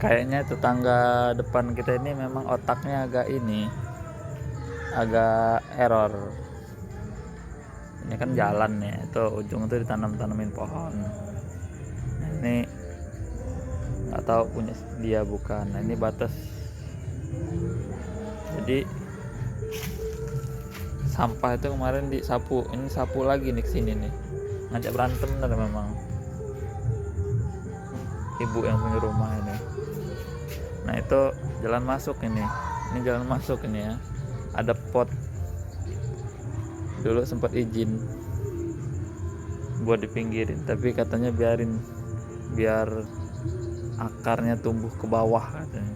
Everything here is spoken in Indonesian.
Kayaknya tetangga depan kita ini memang otaknya agak error. Ini kan jalan ya, itu ujung tuh ditanam-tanamin pohon. Nah, ini nggak tahu punya dia bukan. Nah, ini batas. Jadi sampah itu kemarin disapu, ini sapu lagi nih kesini nih, ngajak berantem bener memang ibu yang punya rumah ini. Nah itu jalan masuk ini jalan masuk ini ya, ada pot. Dulu sempat izin buat dipinggirin, tapi katanya biar akarnya tumbuh ke bawah katanya.